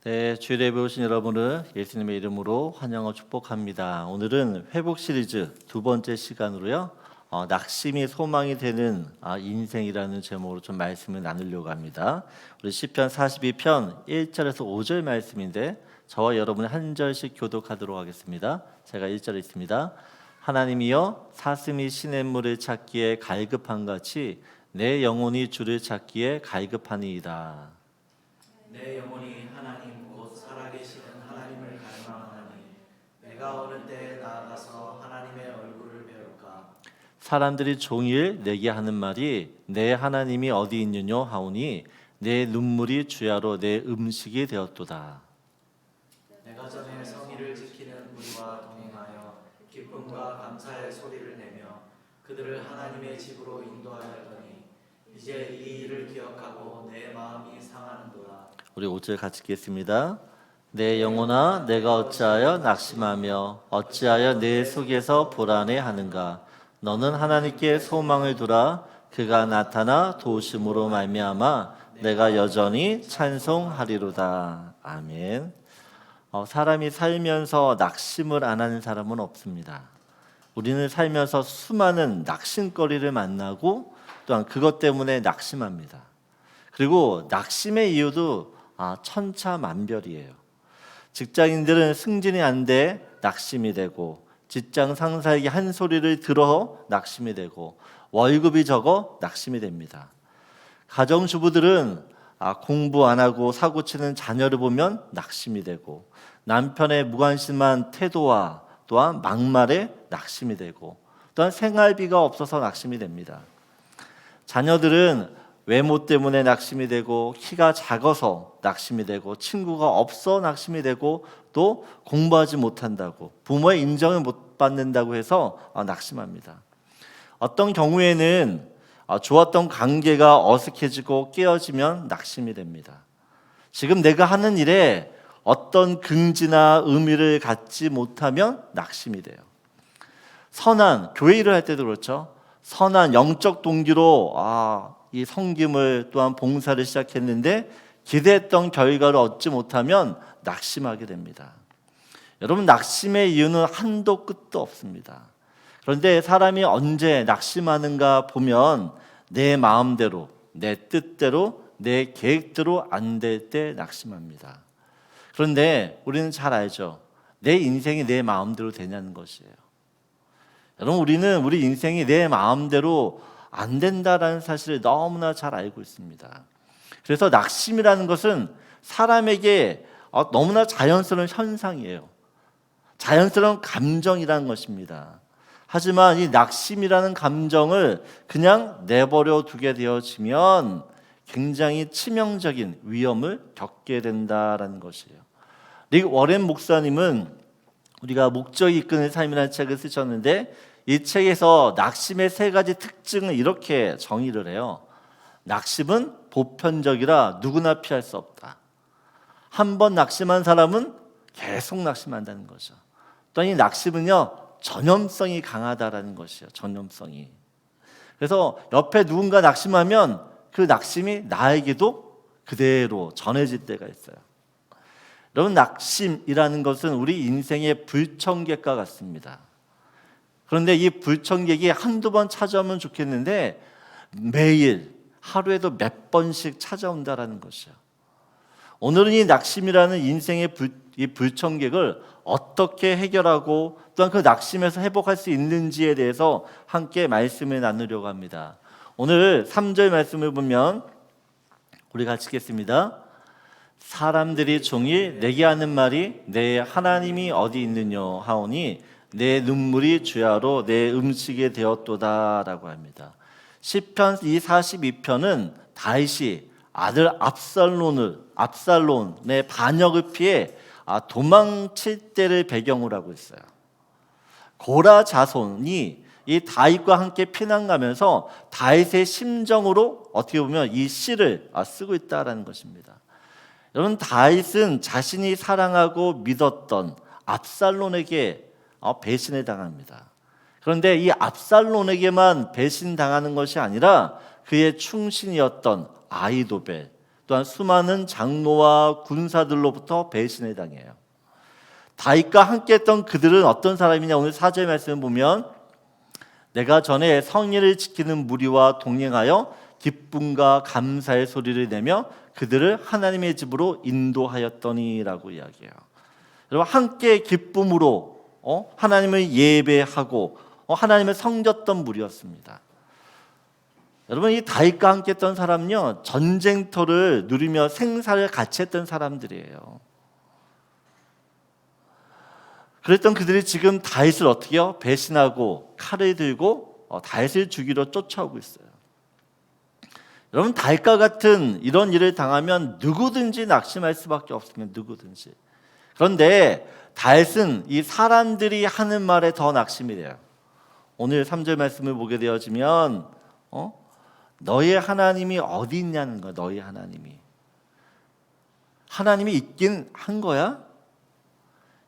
네, 주일에 배우신 여러분을 예수님의 이름으로 환영하고 축복합니다. 오늘은 회복 시리즈 두 번째 시간으로요. 낙심이 소망이 되는 인생이라는 제목으로 좀 말씀을 나누려고 합니다. 우리 시편 42편 1절에서 5절 말씀인데 저와 여러분이 한 절씩 교독하도록 하겠습니다. 제가 1절 읽습니다. 하나님이여 사슴이 시냇물을 찾기에 갈급한 같이 내 영혼이 주를 찾기에 갈급하니이다. 내 영혼이 하나님 곧 살아계시는 하나님을 갈망하나니 내가 어느 때에 나아가서 하나님의 얼굴을 배울까. 사람들이 종일 내게 하는 말이 내 하나님이 어디 있느냐 하오니 내 눈물이 주야로 내 음식이 되었도다. 내가 전에 성의를 지키는 무리와 동행하여 기쁨과 감사의 소리를 내며 그들을 하나님의 집으로 인도하였더니 이제 이 일을 기억하고 내 마음이 상하는도다. 우리 5절 같이 읽겠습니다. 내 영혼아 내가 어찌하여 낙심하며 어찌하여 내 속에서 불안해하는가. 너는 하나님께 소망을 두라. 그가 나타나 도우심으로 말미암아 내가 여전히 찬송하리로다. 아멘. 사람이 살면서 낙심을 안 하는 사람은 없습니다. 우리는 살면서 수많은 낙심거리를 만나고 또한 그것 때문에 낙심합니다. 그리고 낙심의 이유도 천차만별이에요. 직장인들은 승진이 안 돼 낙심이 되고, 직장 상사에게 한 소리를 들어 낙심이 되고, 월급이 적어 낙심이 됩니다. 가정주부들은 공부 안 하고 사고치는 자녀를 보면 낙심이 되고, 남편의 무관심한 태도와 또한 막말에 낙심이 되고, 또한 생활비가 없어서 낙심이 됩니다. 자녀들은 외모 때문에 낙심이 되고, 키가 작아서 낙심이 되고, 친구가 없어 낙심이 되고, 또 공부하지 못한다고, 부모의 인정을 못 받는다고 해서 낙심합니다. 어떤 경우에는 좋았던 관계가 어색해지고 깨어지면 낙심이 됩니다. 지금 내가 하는 일에 어떤 긍지나 의미를 갖지 못하면 낙심이 돼요. 선한 교회 일을 할 때도 그렇죠. 선한 영적 동기로 이 섬김을 또한 봉사를 시작했는데 기대했던 결과를 얻지 못하면 낙심하게 됩니다. 여러분, 낙심의 이유는 한도 끝도 없습니다. 그런데 사람이 언제 낙심하는가 보면 내 마음대로, 내 뜻대로, 내 계획대로 안 될 때 낙심합니다. 그런데 우리는 잘 알죠. 내 인생이 내 마음대로 되냐는 것이에요. 여러분, 우리는 우리 인생이 내 마음대로 안 된다라는 사실을 너무나 잘 알고 있습니다. 그래서 낙심이라는 것은 사람에게 너무나 자연스러운 현상이에요. 자연스러운 감정이라는 것입니다. 하지만 이 낙심이라는 감정을 그냥 내버려 두게 되어지면 굉장히 치명적인 위험을 겪게 된다라는 것이에요. 릭 워렌 목사님은 우리가 목적이 이끄는 삶이라는 책을 쓰셨는데, 이 책에서 낙심의 세 가지 특징을 이렇게 정의를 해요. 낙심은 보편적이라 누구나 피할 수 없다. 한 번 낙심한 사람은 계속 낙심한다는 거죠. 또 이 낙심은요, 전염성이 강하다라는 것이에요. 전염성이. 그래서 옆에 누군가 낙심하면 그 낙심이 나에게도 그대로 전해질 때가 있어요. 여러분, 낙심이라는 것은 우리 인생의 불청객과 같습니다. 그런데 이 불청객이 한두 번 찾아오면 좋겠는데 매일 하루에도 몇 번씩 찾아온다라는 것이에요. 오늘은 이 낙심이라는 인생의 이 불청객을 어떻게 해결하고 또한 그 낙심에서 회복할 수 있는지에 대해서 함께 말씀을 나누려고 합니다. 오늘 3절 말씀을 보면 우리 같이 읽겠습니다. 사람들이 종일 내게 하는 말이 내 하나님이 어디 있느냐 하오니 내 눈물이 주야로 내 음식이 되었도다라고 합니다. 시편 이 42편은 다윗이 아들 압살론의 반역을 피해 도망칠 때를 배경으로 하고 있어요. 고라 자손이 이 다윗과 함께 피난 가면서 다윗의 심정으로 어떻게 보면 이 시를 쓰고 있다라는 것입니다. 여러분, 다윗은 자신이 사랑하고 믿었던 압살론에게 배신을 당합니다. 그런데 이 압살론에게만 배신당하는 것이 아니라 그의 충신이었던 아히도벨, 또한 수많은 장로와 군사들로부터 배신을 당해요. 다윗과 함께했던 그들은 어떤 사람이냐? 오늘 4절 말씀을 보면 내가 전에 성의를 지키는 무리와 동행하여 기쁨과 감사의 소리를 내며 그들을 하나님의 집으로 인도하였더니라고 이야기해요. 여러분, 함께 기쁨으로 하나님을 예배하고 하나님을 섬겼던 무리였습니다. 여러분, 이 다윗과 함께했던 사람은요, 전쟁터를 누리며 생사를 같이 했던 사람들이에요. 그랬던 그들이 지금 다윗을 어떻게 해요? 배신하고 칼을 들고 다윗을 죽이러 쫓아오고 있어요. 여러분, 다윗과 같은 이런 일을 당하면 누구든지 낙심할 수밖에 없습니다. 누구든지. 그런데 다윗은 이 사람들이 하는 말에 더 낙심이 돼요. 오늘 3절 말씀을 보게 되어지면 너의 하나님이 어디 있냐는 거야. 너의 하나님이. 하나님이 있긴 한 거야?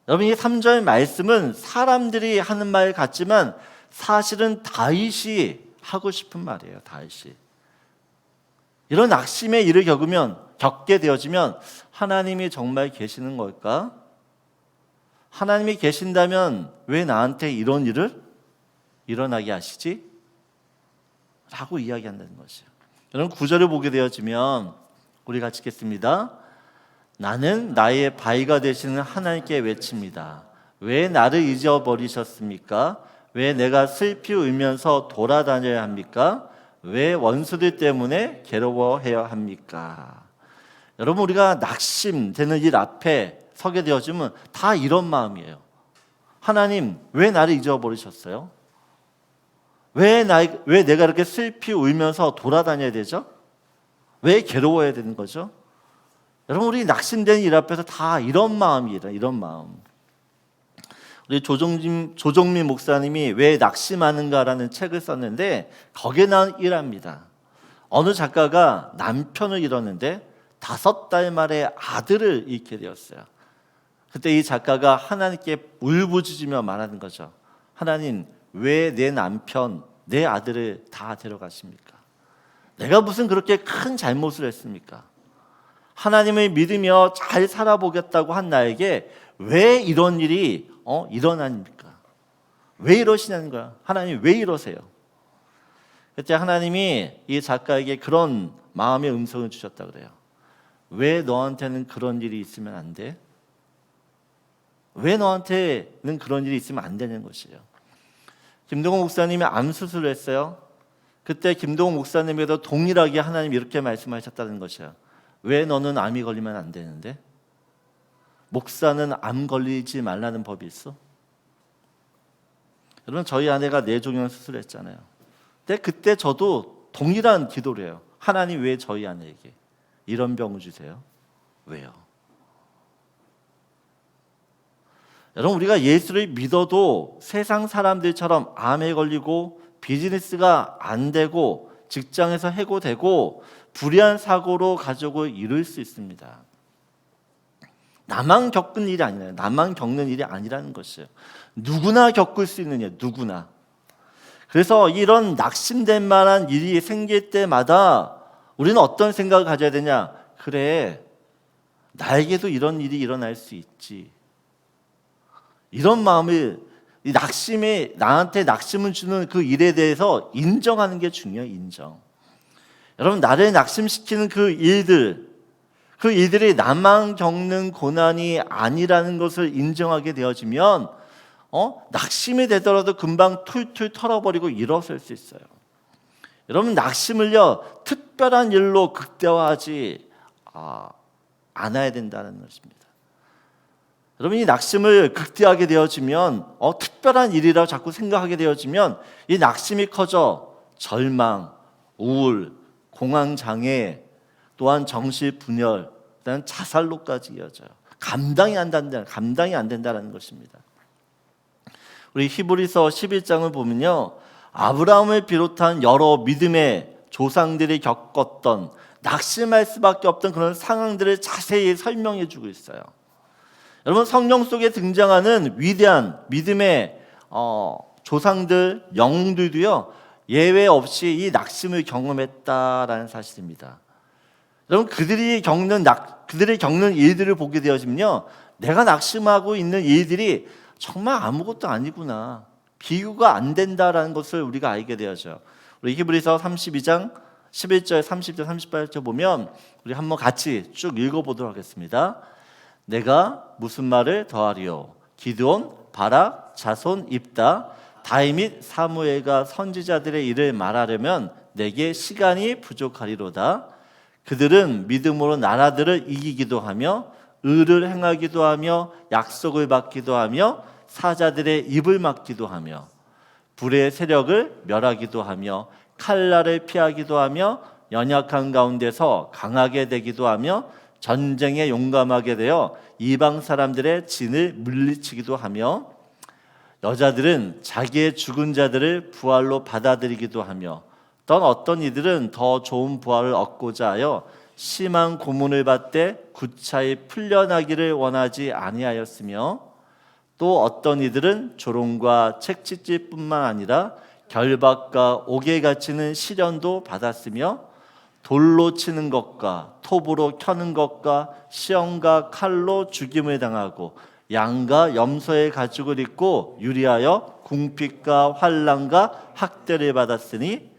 여러분, 이 3절 말씀은 사람들이 하는 말 같지만 사실은 다윗이 하고 싶은 말이에요. 다윗이. 이런 낙심의 일을 겪게 되어지면 하나님이 정말 계시는 걸까? 하나님이 계신다면 왜 나한테 이런 일을 일어나게 하시지? 라고 이야기한다는 것이에요. 여러분, 9절을 보게 되어지면 우리 같이 읽겠습니다. 나는 나의 바위가 되시는 하나님께 외칩니다. 왜 나를 잊어버리셨습니까? 왜 내가 슬피 울면서 돌아다녀야 합니까? 왜 원수들 때문에 괴로워해야 합니까? 여러분, 우리가 낙심되는 일 앞에 서게 되어지면 다 이런 마음이에요. 하나님, 왜 나를 잊어버리셨어요? 왜 내가 이렇게 슬피 울면서 돌아다녀야 되죠? 왜 괴로워해야 되는 거죠? 여러분, 우리 낙심된 일 앞에서 다 이런 마음이에요. 이런 마음. 우리 조정민 목사님이 왜 낙심하는가라는 책을 썼는데 거기에 나온 일화입니다. 어느 작가가 남편을 잃었는데 5달 만에 아들을 잃게 되었어요. 그때 이 작가가 하나님께 울부짖으며 말하는 거죠. 하나님, 왜 내 남편, 내 아들을 다 데려가십니까? 내가 무슨 그렇게 큰 잘못을 했습니까? 하나님을 믿으며 잘 살아보겠다고 한 나에게 왜 이런 일이 일어납니까? 왜 이러시냐는 거야. 하나님, 왜 이러세요? 그때 하나님이 이 작가에게 그런 마음의 음성을 주셨다 그래요. 왜 너한테는 그런 일이 있으면 안 돼? 왜 너한테는 그런 일이 있으면 안 되는 것이에요. 김동호 목사님이 암 수술을 했어요. 그때 김동호 목사님에게도 동일하게 하나님이 이렇게 말씀하셨다는 것이에요. 왜 너는 암이 걸리면 안 되는데? 목사는 암 걸리지 말라는 법이 있어? 여러분, 저희 아내가 뇌종양 수술했잖아요. 근데 그때 저도 동일한 기도를 해요. 하나님, 왜 저희 아내에게 이런 병을 주세요? 왜요? 여러분, 우리가 예수를 믿어도 세상 사람들처럼 암에 걸리고 비즈니스가 안 되고 직장에서 해고되고 불의한 사고로 가족을 이룰 수 있습니다. 나만 겪은 일이 아니라요. 나만 겪는 일이 아니라는 것이에요. 누구나 겪을 수 있는 일, 누구나. 그래서 이런 낙심될 만한 일이 생길 때마다 우리는 어떤 생각을 가져야 되냐? 그래, 나에게도 이런 일이 일어날 수 있지. 이런 마음을, 이 나한테 낙심을 주는 그 일에 대해서 인정하는 게 중요해요. 인정. 여러분, 나를 낙심시키는 그 일들이 나만 겪는 고난이 아니라는 것을 인정하게 되어지면 낙심이 되더라도 금방 툴툴 털어버리고 일어설 수 있어요. 여러분, 낙심을요, 특별한 일로 극대화하지 않아야 된다는 것입니다. 여러분, 이 낙심을 극대화하게 되어지면 특별한 일이라고 자꾸 생각하게 되어지면 이 낙심이 커져 절망, 우울, 공황장애, 또한 정신분열, 그다음 자살로까지 이어져요. 감당이 안 된다는 것입니다. 우리 히브리서 11장을 보면요, 아브라함을 비롯한 여러 믿음의 조상들이 겪었던 낙심할 수밖에 없던 그런 상황들을 자세히 설명해 주고 있어요. 여러분, 성경 속에 등장하는 위대한 믿음의 조상들, 영웅들도요, 예외 없이 이 낙심을 경험했다라는 사실입니다. 여러분 그들이 겪는 일들을 보게 되어지면요, 내가 낙심하고 있는 일들이 정말 아무것도 아니구나, 비교가 안 된다라는 것을 우리가 알게 되어져요. 우리 히브리서 32장 11절, 30절, 38절 보면 우리 한번 같이 쭉 읽어보도록 하겠습니다. 내가 무슨 말을 더하리요? 기드온, 바락, 자손, 입다, 다윗 및 사무엘과 선지자들의 일을 말하려면 내게 시간이 부족하리로다. 그들은 믿음으로 나라들을 이기기도 하며 의를 행하기도 하며 약속을 받기도 하며 사자들의 입을 막기도 하며 불의 세력을 멸하기도 하며 칼날을 피하기도 하며 연약한 가운데서 강하게 되기도 하며 전쟁에 용감하게 되어 이방 사람들의 진을 물리치기도 하며 여자들은 자기의 죽은 자들을 부활로 받아들이기도 하며 또 어떤 이들은 더 좋은 부활을 얻고자 하여 심한 고문을 받되 구차히 풀려나기를 원하지 아니하였으며 또 어떤 이들은 조롱과 책찍질뿐만 아니라 결박과 옥에 갇히는 시련도 받았으며 돌로 치는 것과 톱으로 켜는 것과 시험과 칼로 죽임을 당하고 양과 염소의 가죽을 입고 유리하여 궁핍과 환난과 학대를 받았으니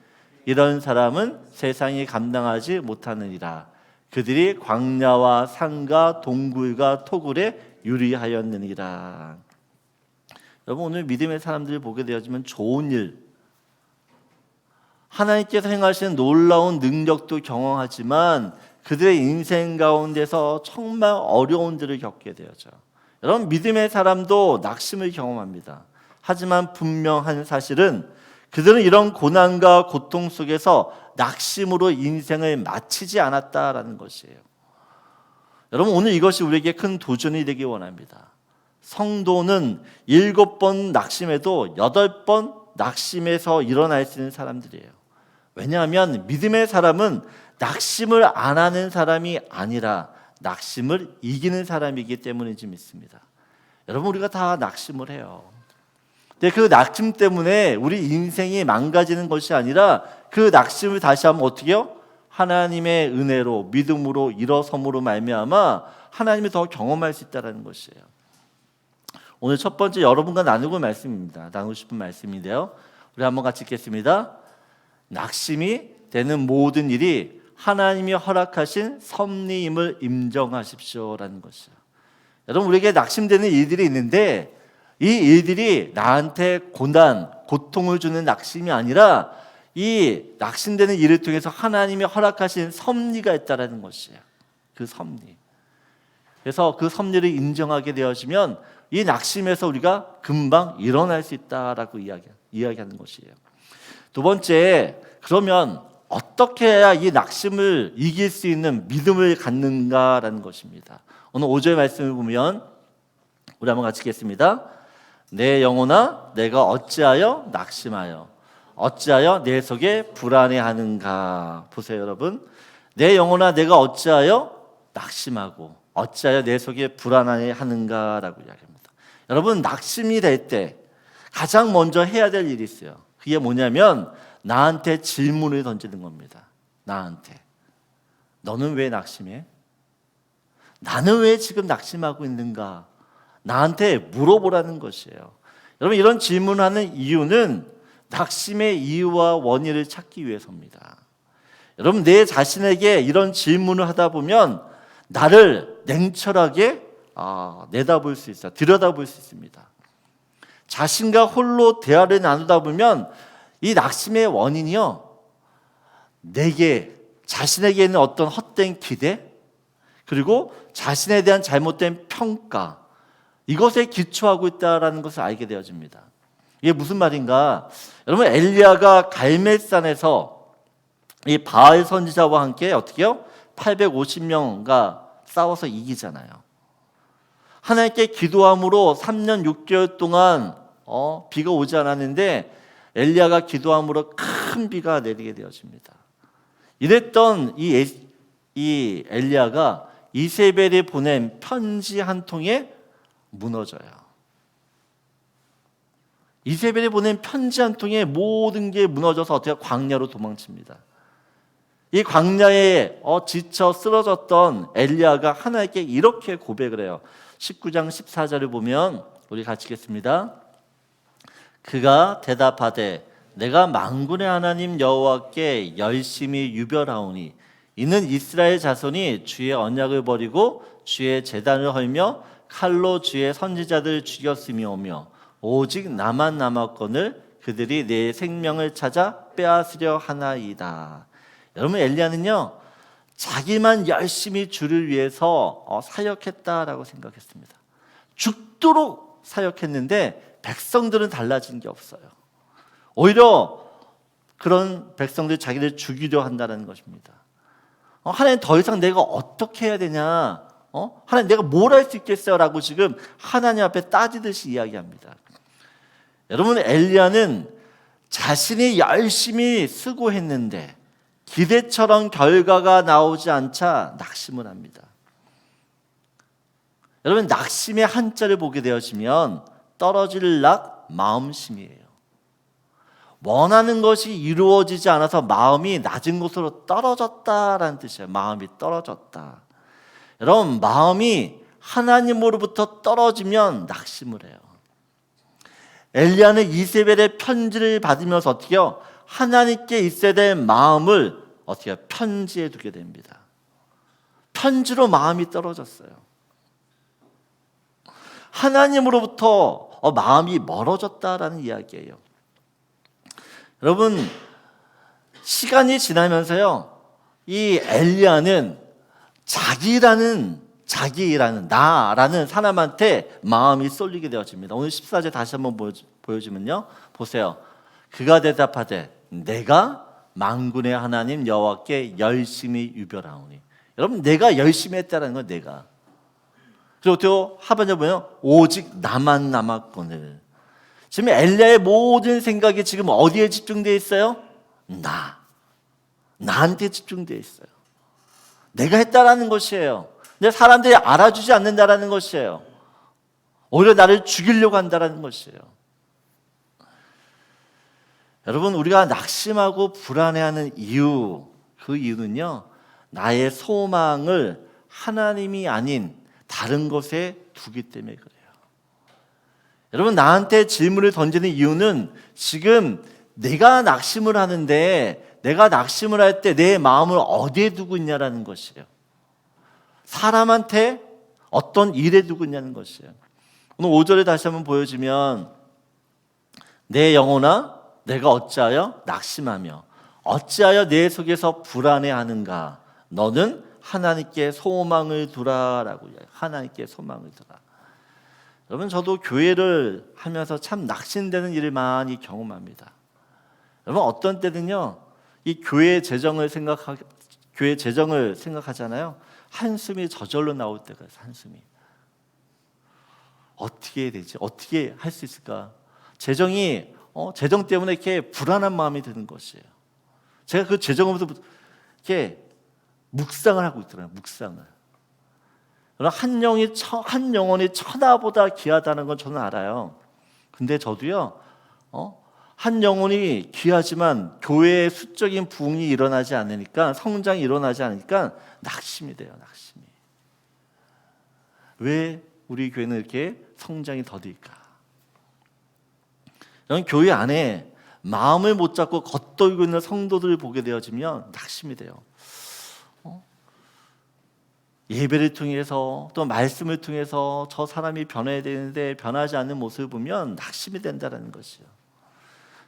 이런 사람은 세상이 감당하지 못하느니라. 그들이 광야와 산과 동굴과 토굴에 유리하였느니라. 여러분 오늘 믿음의 사람들을 보게 되어지면 좋은 일, 하나님께서 행하시는 놀라운 능력도 경험하지만 그들의 인생 가운데서 정말 어려운 일을 겪게 되어져. 여러분 믿음의 사람도 낙심을 경험합니다. 하지만 분명한 사실은 그들은 이런 고난과 고통 속에서 낙심으로 인생을 마치지 않았다라는 것이에요. 여러분 오늘 이것이 우리에게 큰 도전이 되기 원합니다. 성도는 7번 낙심해도 8번 낙심에서 일어날 수 있는 사람들이에요. 왜냐하면 믿음의 사람은 낙심을 안 하는 사람이 아니라 낙심을 이기는 사람이기 때문인지 믿습니다. 여러분 우리가 다 낙심을 해요. 근데 그 낙심 때문에 우리 인생이 망가지는 것이 아니라 그 낙심을 다시 한번 어떻게 해요? 하나님의 은혜로 믿음으로 일어섬으로 말미암아 하나님이 더 경험할 수 있다는 것이에요. 오늘 첫 번째 여러분과 나누고 싶은 말씀인데요. 우리 한번 같이 읽겠습니다. 낙심이 되는 모든 일이 하나님이 허락하신 섭리임을 인정하십시오라는 것이에요. 여러분 우리에게 낙심되는 일들이 있는데 이 일들이 나한테 고난, 고통을 주는 낙심이 아니라 이 낙심되는 일을 통해서 하나님이 허락하신 섭리가 있다는 것이에요. 그 섭리. 그래서 그 섭리를 인정하게 되어지면 이 낙심에서 우리가 금방 일어날 수 있다라고 이야기하는 것이에요. 두 번째, 그러면 어떻게 해야 이 낙심을 이길 수 있는 믿음을 갖는가라는 것입니다. 오늘 5절 말씀을 보면 우리 한번 같이 읽겠습니다. 내 영혼아 내가 어찌하여 낙심하여 어찌하여 내 속에 불안해하는가. 보세요 여러분, 내 영혼아 내가 어찌하여 낙심하고 어찌하여 내 속에 불안해하는가라고 이야기합니다. 여러분 낙심이 될 때 가장 먼저 해야 될 일이 있어요. 그게 뭐냐면 나한테 질문을 던지는 겁니다. 나한테 너는 왜 낙심해? 나는 왜 지금 낙심하고 있는가? 나한테 물어보라는 것이에요. 여러분 이런 질문하는 이유는 낙심의 이유와 원인을 찾기 위해서입니다. 여러분 내 자신에게 이런 질문을 하다 보면 나를 냉철하게 내다볼 수 있어요. 들여다볼 수 있습니다. 자신과 홀로 대화를 나누다 보면 이 낙심의 원인이요, 자신에게 있는 어떤 헛된 기대 그리고 자신에 대한 잘못된 평가, 이것에 기초하고 있다는 것을 알게 되어집니다. 이게 무슨 말인가? 여러분 엘리야가 갈멜산에서 이 바알 선지자와 함께 어떻게 해요? 850명과 싸워서 이기잖아요. 하나님께 기도함으로 3년 6개월 동안 비가 오지 않았는데 엘리야가 기도함으로 큰 비가 내리게 되어집니다. 이랬던 이 엘리야가 이세벨이 보낸 편지 한 통에 무너져요. 이세벨이 보낸 편지 한 통에 모든 게 무너져서 어떻게 광야로 도망칩니다. 이 광야에 지쳐 쓰러졌던 엘리야가 하나님께 이렇게 고백을 해요. 19장 14절을 보면 우리 같이 읽겠습니다. 그가 대답하되 내가 만군의 하나님 여호와께 열심히 유별하오니 이는 이스라엘 자손이 주의 언약을 버리고 주의 제단을 헐며 칼로 주의 선지자들을 죽였음이오며 오직 나만 남았거늘 그들이 내 생명을 찾아 빼앗으려 하나이다. 여러분, 엘리야는요 자기만 열심히 주를 위해서 사역했다라고 생각했습니다. 죽도록 사역했는데 백성들은 달라진 게 없어요. 오히려 그런 백성들이 자기를 죽이려 한다는 것입니다. 하나님, 더 이상 내가 어떻게 해야 되냐? 하나님, 내가 뭘 할 수 있겠어요? 라고 지금 하나님 앞에 따지듯이 이야기합니다. 여러분, 엘리야는 자신이 열심히 수고했는데 기대처럼 결과가 나오지 않자 낙심을 합니다. 여러분, 낙심의 한자를 보게 되어지면 떨어질 낙, 마음심이에요. 원하는 것이 이루어지지 않아서 마음이 낮은 곳으로 떨어졌다라는 뜻이에요. 마음이 떨어졌다. 여러분, 마음이 하나님으로부터 떨어지면 낙심을 해요. 엘리야는 이세벨의 편지를 받으면서 어떻게 해요? 하나님께 있어야 될 마음을 어떻게 해요? 편지에 두게 됩니다. 편지로 마음이 떨어졌어요. 하나님으로부터 마음이 멀어졌다라는 이야기예요. 여러분, 시간이 지나면서요 이 엘리야는 자기라는 나라는 사람한테 마음이 쏠리게 되어집니다. 오늘 14절 다시 한번 보여주면요, 보세요. 그가 대답하되 내가 만군의 하나님 여호와께 열심히 유별하오니. 여러분, 내가 열심히 했다는 건 내가. 그리고 또 하반절 보면 오직 나만 남았거늘. 지금 엘리야의 모든 생각이 지금 어디에 집중되어 있어요? 나한테 집중되어 있어요. 내가 했다라는 것이에요. 근데 사람들이 알아주지 않는다라는 것이에요. 오히려 나를 죽이려고 한다라는 것이에요. 여러분, 우리가 낙심하고 불안해하는 이유, 그 이유는요 나의 소망을 하나님이 아닌 다른 것에 두기 때문에 그래요. 여러분, 나한테 질문을 던지는 이유는 지금 내가 낙심을 하는데 내가 낙심을 할 때 내 마음을 어디에 두고 있냐라는 것이에요. 사람한테 어떤 일에 두고 있냐는 것이에요. 오늘 5절에 다시 한번 보여주면 내 영혼아 내가 어찌하여 낙심하며 어찌하여 내 속에서 불안해하는가. 너는 하나님께 소망을 두라라고. 하나님께 소망을 두라. 여러분, 저도 교회를 하면서 참 낙심되는 일을 많이 경험합니다. 여러분, 어떤 때는요 이 교회 재정을 생각하잖아요. 한숨이 저절로 나올 때가 있어요. 한숨이. 어떻게 해야 되지? 어떻게 할 수 있을까? 재정 때문에 이렇게 불안한 마음이 드는 것이에요. 제가 그 재정으로부터 이렇게 묵상을 하고 있더라고요. 묵상을. 한 영혼이 천하보다 귀하다는 건 저는 알아요. 근데 저도요, 한 영혼이 귀하지만 교회의 수적인 부흥이 일어나지 않으니까, 성장이 일어나지 않으니까 낙심이 돼요. 낙심이. 왜 우리 교회는 이렇게 성장이 더딜까? 여러분, 교회 안에 마음을 못 잡고 겉돌고 있는 성도들을 보게 되어지면 낙심이 돼요. 예배를 통해서 또 말씀을 통해서 저 사람이 변해야 되는데 변하지 않는 모습을 보면 낙심이 된다는 것이요.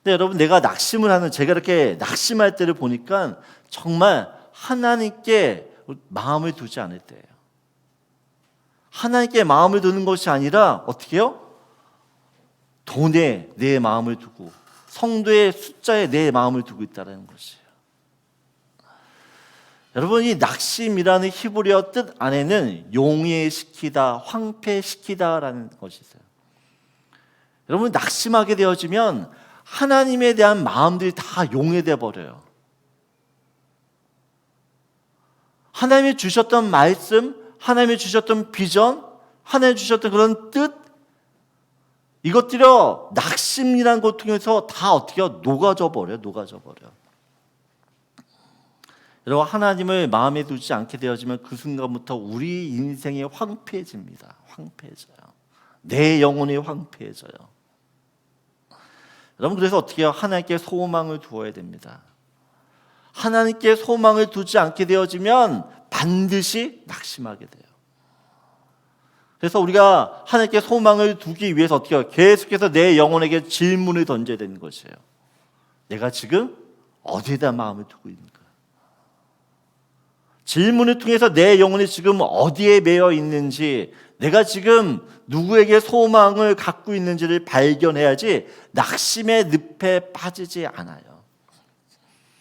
근데 여러분, 내가 낙심을 하는, 제가 이렇게 낙심할 때를 보니까 정말 하나님께 마음을 두지 않을 때예요. 하나님께 마음을 두는 것이 아니라 어떻게 해요? 돈에 내 마음을 두고 성도의 숫자에 내 마음을 두고 있다는 것이에요. 여러분, 이 낙심이라는 히브리어 뜻 안에는 용해시키다, 황폐시키다라는 것이 있어요. 여러분, 낙심하게 되어지면 하나님에 대한 마음들이 다 용해돼 버려요. 하나님이 주셨던 말씀, 하나님이 주셨던 비전, 하나님이 주셨던 그런 뜻, 이것들이 낙심이라는 것 통해서 다 어떻게 녹아져 버려요. 녹아져 버려요. 여러분, 하나님을 마음에 두지 않게 되어지면 그 순간부터 우리 인생이 황폐해집니다. 황폐해져요. 내 영혼이 황폐해져요. 여러분, 그래서 어떻게 해요? 하나님께 소망을 두어야 됩니다. 하나님께 소망을 두지 않게 되어지면 반드시 낙심하게 돼요. 그래서 우리가 하나님께 소망을 두기 위해서 어떻게 해요? 계속해서 내 영혼에게 질문을 던져야 되는 것이에요. 내가 지금 어디에다 마음을 두고 있는가? 질문을 통해서 내 영혼이 지금 어디에 매여 있는지, 내가 지금 누구에게 소망을 갖고 있는지를 발견해야지 낙심의 늪에 빠지지 않아요.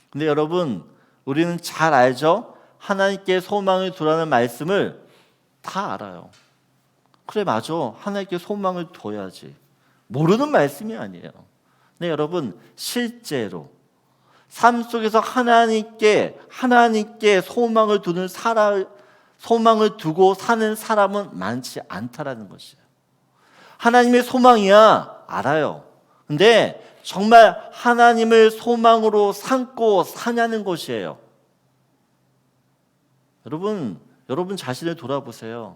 근데 여러분, 우리는 잘 알죠? 하나님께 소망을 두라는 말씀을 다 알아요. 그래, 맞아. 하나님께 소망을 둬야지. 모르는 말씀이 아니에요. 근데 여러분, 실제로 삶 속에서 하나님께 소망을 두고 사는 사람은 많지 않다라는 것이에요. 하나님의 소망이야, 알아요. 근데 정말 하나님을 소망으로 삼고 사냐는 것이에요. 여러분 자신을 돌아보세요.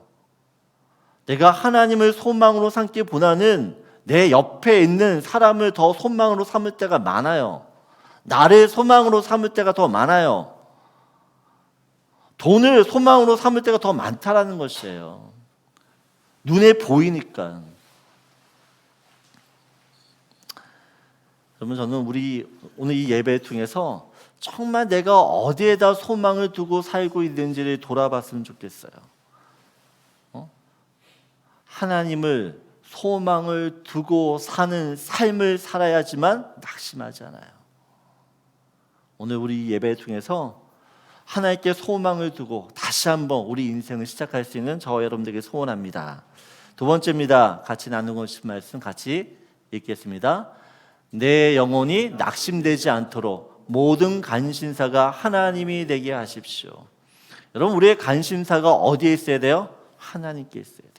내가 하나님을 소망으로 삼기보다는 내 옆에 있는 사람을 더 소망으로 삼을 때가 많아요. 나를 소망으로 삼을 때가 더 많아요. 돈을 소망으로 삼을 때가 더 많다라는 것이에요. 눈에 보이니까. 여러분, 저는 오늘 이 예배 통해서 정말 내가 어디에다 소망을 두고 살고 있는지를 돌아봤으면 좋겠어요. 하나님을 소망을 두고 사는 삶을 살아야지만 낙심하지 않아요. 오늘 우리 예배 통해서 하나님께 소망을 두고 다시 한번 우리 인생을 시작할 수 있는 저와 여러분들에게 소원합니다. 두 번째입니다. 같이 나누고 싶은 말씀 같이 읽겠습니다. 내 영혼이 낙심되지 않도록 모든 관심사가 하나님이 되게 하십시오. 여러분, 우리의 관심사가 어디에 있어야 돼요? 하나님께 있어야 돼요.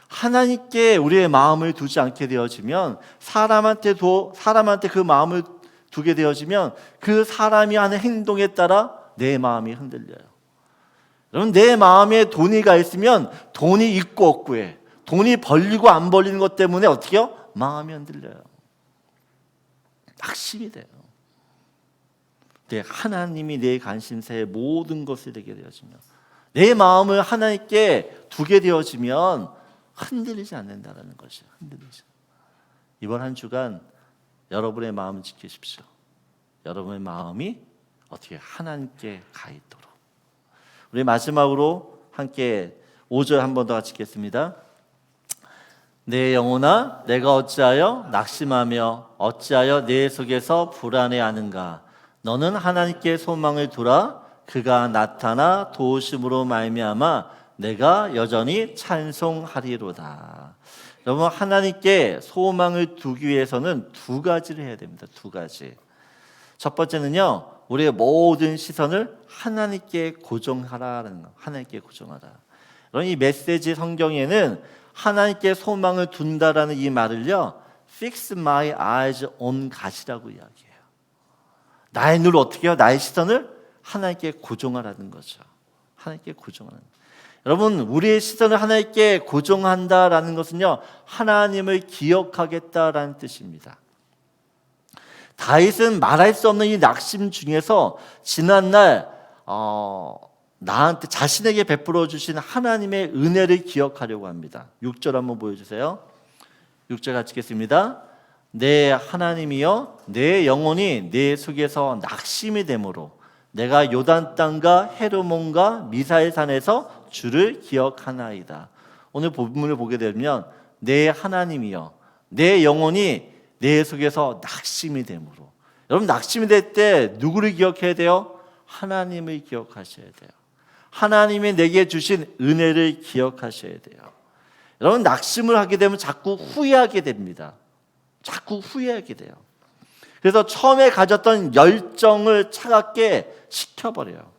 하나님께 우리의 마음을 두지 않게 되어지면 사람한테 그 마음을 두게 되어지면 그 사람이 하는 행동에 따라 내 마음이 흔들려요. 여러분, 내 마음에 돈이 가 있으면 돈이 있고 없고에, 돈이 벌리고 안 벌리는 것 때문에 어떻게 해요? 마음이 흔들려요. 낙심이 돼요. 하나님이 내 관심사의 모든 것이 되게 되어지면, 내 마음을 하나님께 두게 되어지면 흔들리지 않는다는 것이에요. 이번 한 주간 여러분의 마음을 지키십시오. 여러분의 마음이 어떻게 하나님께 가 있도록. 우리 마지막으로 함께 5절 한 번 더 같이 읽겠습니다. 내 영혼아, 내가 어찌하여 낙심하며 어찌하여 내 속에서 불안해하는가? 너는 하나님께 소망을 두라. 그가 나타나 도우심으로 말미암아 내가 여전히 찬송하리로다. 여러분, 하나님께 소망을 두기 위해서는 두 가지를 해야 됩니다. 두 가지. 첫 번째는요, 우리의 모든 시선을 하나님께 고정하라는 거. 하나님께 고정하라. 여러분, 이 메시지 성경에는 하나님께 소망을 둔다라는 이 말을요, Fix my eyes on God이라고 이야기해요. 나의 눈을 어떻게 해요? 나의 시선을 하나님께 고정하라는 거죠. 하나님께 고정하는 거예요. 여러분, 우리의 시선을 하나님께 고정한다라는 것은요, 하나님을 기억하겠다라는 뜻입니다. 다윗은 말할 수 없는 이 낙심 중에서 지난날 나한테 자신에게 베풀어 주신 하나님의 은혜를 기억하려고 합니다. 6절 한번 보여주세요. 6절 같이 읽겠습니다. 내 하나님이여, 내 영혼이 내 속에서 낙심이 되므로 내가 요단 땅과 헤르몬과 미사엘 산에서 주를 기억하나이다. 오늘 본문을 보게 되면 내 하나님이여, 내 영혼이 내 속에서 낙심이 되므로. 여러분, 낙심이 될 때 누구를 기억해야 돼요? 하나님을 기억하셔야 돼요. 하나님이 내게 주신 은혜를 기억하셔야 돼요. 여러분, 낙심을 하게 되면 자꾸 후회하게 됩니다. 자꾸 후회하게 돼요. 그래서 처음에 가졌던 열정을 차갑게 식혀버려요.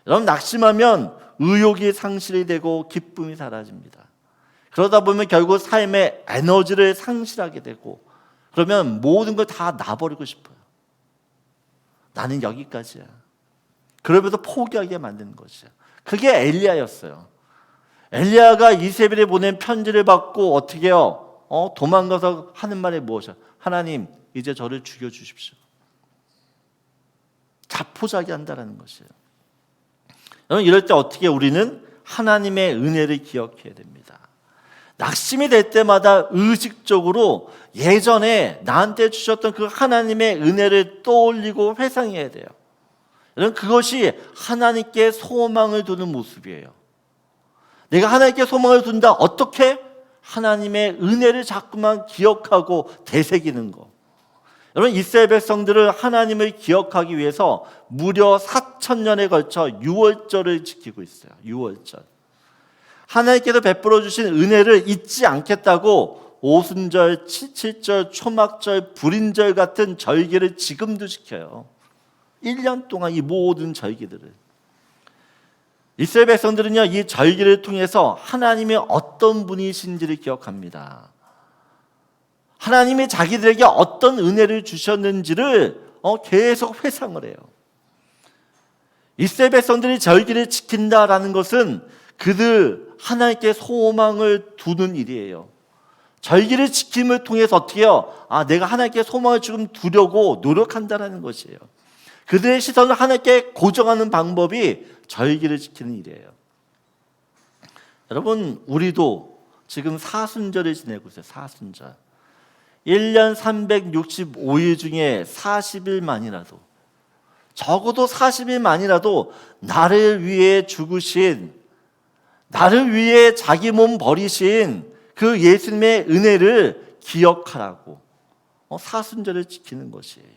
여러분, 낙심하면 의욕이 상실이 되고 기쁨이 사라집니다. 그러다 보면 결국 삶의 에너지를 상실하게 되고, 그러면 모든 걸 다 놔버리고 싶어요. 나는 여기까지야. 그러면서 포기하게 만드는 것이야. 그게 엘리야였어요. 엘리야가 이세벨에 보낸 편지를 받고 어떻게 해요? 도망가서 하는 말이 무엇이야? 하나님, 이제 저를 죽여주십시오. 자포자기한다라는 것이에요. 여러분, 이럴 때 어떻게 우리는 하나님의 은혜를 기억해야 됩니다. 낙심이 될 때마다 의식적으로 예전에 나한테 주셨던 그 하나님의 은혜를 떠올리고 회상해야 돼요. 여러분, 그것이 하나님께 소망을 두는 모습이에요. 내가 하나님께 소망을 둔다. 어떻게? 하나님의 은혜를 자꾸만 기억하고 되새기는 거. 여러분, 이스라엘 백성들을 하나님을 기억하기 위해서 무려 4,000년에 걸쳐 유월절을 지키고 있어요. 유월절. 하나님께서 베풀어 주신 은혜를 잊지 않겠다고 오순절, 칠칠절, 초막절, 불임절 같은 절기를 지금도 지켜요. 1년 동안 이 모든 절기들을. 이스라엘 백성들은요, 이 절기를 통해서 하나님이 어떤 분이신지를 기억합니다. 하나님이 자기들에게 어떤 은혜를 주셨는지를 계속 회상을 해요. 이스라엘 백성들이 절기를 지킨다라는 것은 그들 하나님께 소망을 두는 일이에요. 절기를 지킴을 통해서 어떻게 해요? 내가 하나님께 소망을 지금 두려고 노력한다라는 것이에요. 그들의 시선을 하나님께 고정하는 방법이 절기를 지키는 일이에요. 여러분, 우리도 지금 사순절을 지내고 있어요. 사순절. 1년 365일 중에 40일만이라도, 적어도 40일만이라도 나를 위해 죽으신, 나를 위해 자기 몸 버리신 그 예수님의 은혜를 기억하라고 사순절을 지키는 것이에요.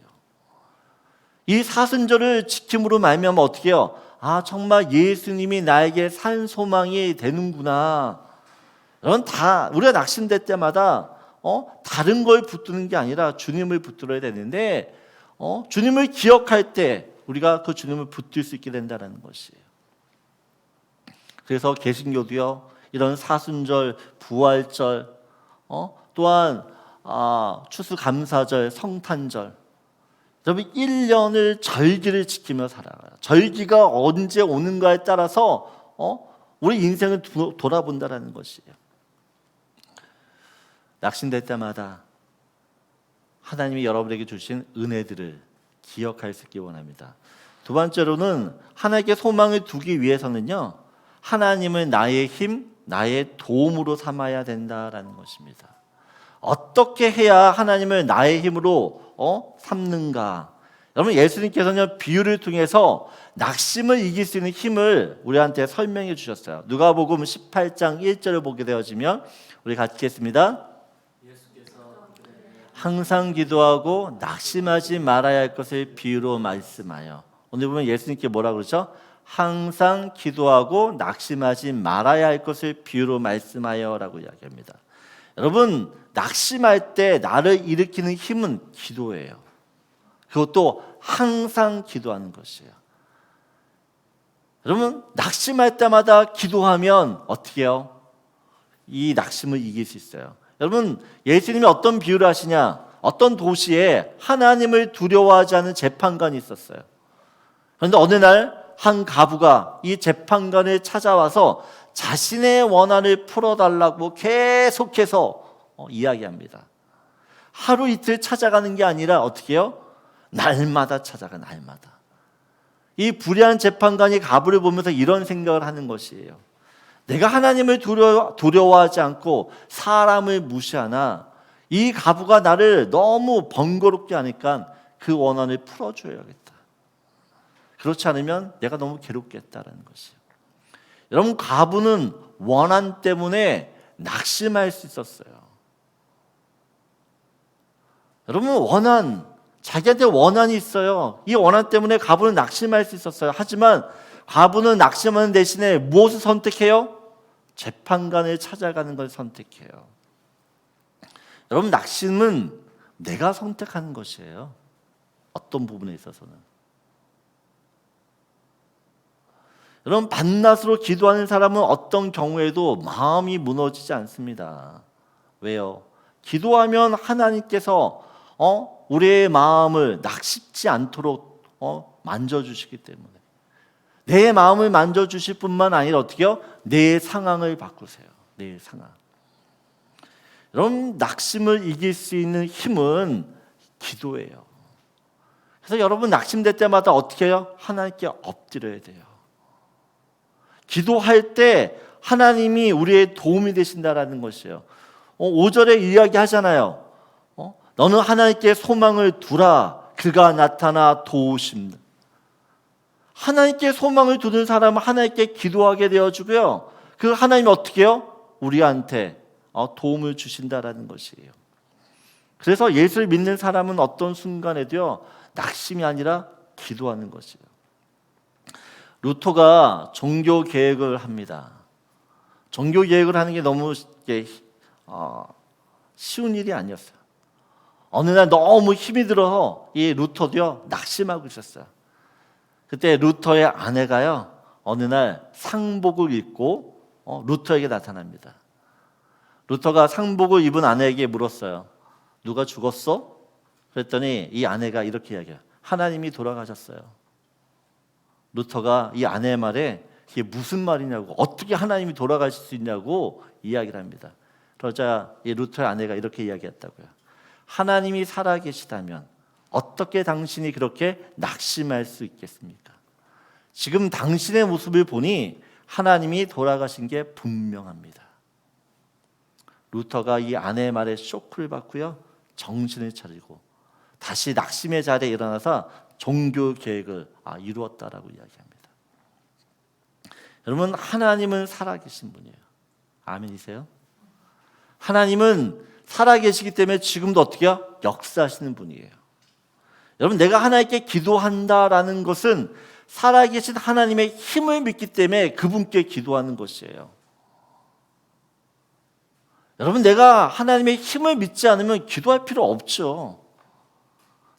이 사순절을 지킴으로 말미암아 어떻게 해요? 정말 예수님이 나에게 산 소망이 되는구나. 여러분, 다 우리가 낙심될 때마다 다른 걸 붙드는 게 아니라 주님을 붙들어야 되는데 주님을 기억할 때 우리가 그 주님을 붙들 수 있게 된다는 것이에요. 그래서 개신교도요, 이런 사순절, 부활절, 또한 추수감사절, 성탄절, 여러분 1년을 절기를 지키며 살아가요. 절기가 언제 오는가에 따라서 우리 인생을 돌아본다는 것이에요. 낙심될 때마다 하나님이 여러분에게 주신 은혜들을 기억할 수 있기 원합니다. 두 번째로는 하나님께 소망을 두기 위해서는요, 하나님을 나의 힘, 나의 도움으로 삼아야 된다라는 것입니다. 어떻게 해야 하나님을 나의 힘으로 삼는가? 여러분, 예수님께서는 비유를 통해서 낙심을 이길 수 있는 힘을 우리한테 설명해 주셨어요. 누가복음 18장 1절을 보게 되어지면 우리 같이 읽겠습니다. 항상 기도하고 낙심하지 말아야 할 것을 비유로 말씀하여. 오늘 보면 예수님께 뭐라 그러죠? 항상 기도하고 낙심하지 말아야 할 것을 비유로 말씀하여라고 이야기합니다. 여러분, 낙심할 때 나를 일으키는 힘은 기도예요. 그것도 항상 기도하는 것이에요. 여러분, 낙심할 때마다 기도하면 어떻게 해요? 이 낙심을 이길 수 있어요. 여러분, 예수님이 어떤 비유를 하시냐? 어떤 도시에 하나님을 두려워하지 않은 재판관이 있었어요. 그런데 어느 날 한 가부가 이 재판관을 찾아와서 자신의 원한을 풀어달라고 계속해서 이야기합니다. 하루 이틀 찾아가는 게 아니라 어떻게 해요? 날마다 찾아가, 날마다. 이 불의한 재판관이 가부를 보면서 이런 생각을 하는 것이에요. 내가 하나님을 두려워하지 않고 사람을 무시하나 이 가부가 나를 너무 번거롭게 하니까 그 원한을 풀어줘야겠다. 그렇지 않으면 내가 너무 괴롭겠다라는 것이에요. 여러분, 가부는 원한 때문에 낙심할 수 있었어요. 여러분, 자기한테 원한이 있어요. 이 원한 때문에 가부는 낙심할 수 있었어요. 하지만 가부는 낙심하는 대신에 무엇을 선택해요? 재판관을 찾아가는 걸 선택해요. 여러분, 낙심은 내가 선택하는 것이에요. 어떤 부분에 있어서는. 여러분, 밤낮으로 기도하는 사람은 어떤 경우에도 마음이 무너지지 않습니다. 왜요? 기도하면 하나님께서 우리의 마음을 낙심치 않도록 만져주시기 때문에 내 마음을 만져주실 뿐만 아니라 어떻게요? 내 상황을 바꾸세요. 내 상황. 여러분, 낙심을 이길 수 있는 힘은 기도예요. 그래서 여러분 낙심될 때마다 어떻게 해요? 하나님께 엎드려야 돼요. 기도할 때 하나님이 우리의 도움이 되신다라는 것이에요. 5절에 이야기하잖아요. 너는 하나님께 소망을 두라. 그가 나타나 도우심다. 하나님께 소망을 두는 사람은 하나님께 기도하게 되어주고요. 그 하나님이 어떻게 해요? 우리한테 도움을 주신다라는 것이에요. 그래서 예수를 믿는 사람은 어떤 순간에도요, 낙심이 아니라 기도하는 것이에요. 루터가 종교 개혁을 합니다. 종교 개혁을 하는 게 너무 쉬운 일이 아니었어요. 어느 날 너무 힘이 들어서 이 루터도요, 낙심하고 있었어요. 그때 루터의 아내가요, 어느 날 상복을 입고 루터에게 나타납니다. 루터가 상복을 입은 아내에게 물었어요. 누가 죽었어? 그랬더니 이 아내가 이렇게 이야기해요. 하나님이 돌아가셨어요. 루터가 이 아내의 말에 이게 무슨 말이냐고, 어떻게 하나님이 돌아가실 수 있냐고 이야기를 합니다. 그러자 이 루터의 아내가 이렇게 이야기했다고요. 하나님이 살아계시다면 어떻게 당신이 그렇게 낙심할 수 있겠습니까? 지금 당신의 모습을 보니 하나님이 돌아가신 게 분명합니다. 루터가 이 아내의 말에 쇼크를 받고요, 정신을 차리고 다시 낙심의 자리에 일어나서 종교 계획을 이루었다라고 이야기합니다. 여러분, 하나님은 살아계신 분이에요. 아멘이세요? 하나님은 살아계시기 때문에 지금도 어떻게 해요? 역사하시는 분이에요. 여러분, 내가 하나님께 기도한다라는 것은 살아계신 하나님의 힘을 믿기 때문에 그분께 기도하는 것이에요. 여러분, 내가 하나님의 힘을 믿지 않으면 기도할 필요 없죠.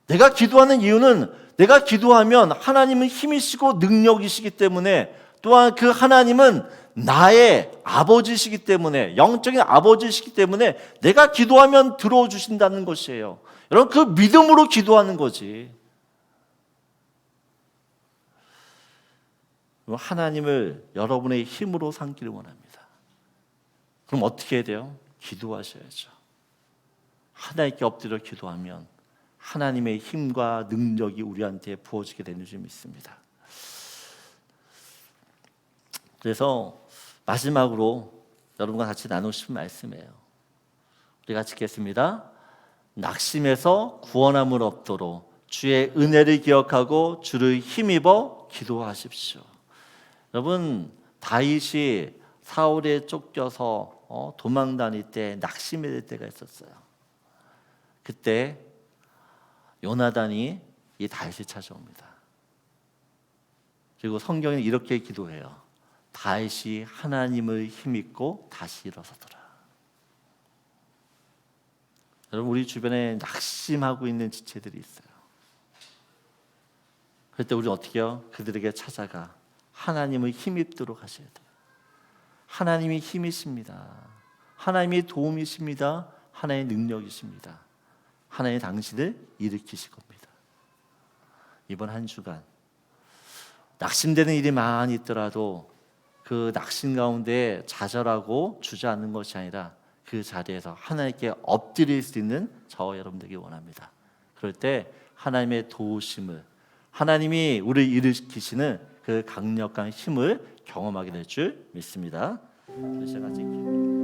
내가 기도하는 이유는 내가 기도하면 하나님은 힘이시고 능력이시기 때문에, 또한 그 하나님은 나의 아버지시기 때문에, 영적인 아버지시기 때문에 내가 기도하면 들어주신다는 것이에요. 여러분, 그 믿음으로 기도하는 거지. 하나님을 여러분의 힘으로 삼기를 원합니다. 그럼 어떻게 해야 돼요? 기도하셔야죠. 하나님께 엎드려 기도하면 하나님의 힘과 능력이 우리한테 부어지게 되는 줄 믿습니다. 그래서 마지막으로 여러분과 같이 나누고 싶은 말씀이에요. 우리 같이 읽겠습니다. 낙심에서 구원함을 얻도록 주의 은혜를 기억하고 주를 힘입어 기도하십시오. 여러분, 다윗이 사울에 쫓겨서 도망 다닐 때 낙심이 될 때가 있었어요. 그때 요나단이 이 다윗을 찾아옵니다. 그리고 성경에 이렇게 기도해요. 다윗이 하나님을 힘입고 다시 일어서더라. 여러분, 우리 주변에 낙심하고 있는 지체들이 있어요. 그럴 때 우리 어떻게 해요? 그들에게 찾아가 하나님을 힘입도록 하셔야 돼요. 하나님이 힘이십니다. 하나님이 도움이십니다. 하나님의 능력이십니다. 하나님 당신을 일으키실 겁니다. 이번 한 주간 낙심되는 일이 많이 있더라도 그 낙심 가운데 좌절하고 주저앉는 것이 아니라 그 자리에서 하나님께 엎드릴 수 있는 저와 여러분들에게 원합니다. 그럴 때 하나님의 도우심을, 하나님이 우리를 일으키시는 그 강력한 힘을 경험하게 될 줄 믿습니다. 시작하지.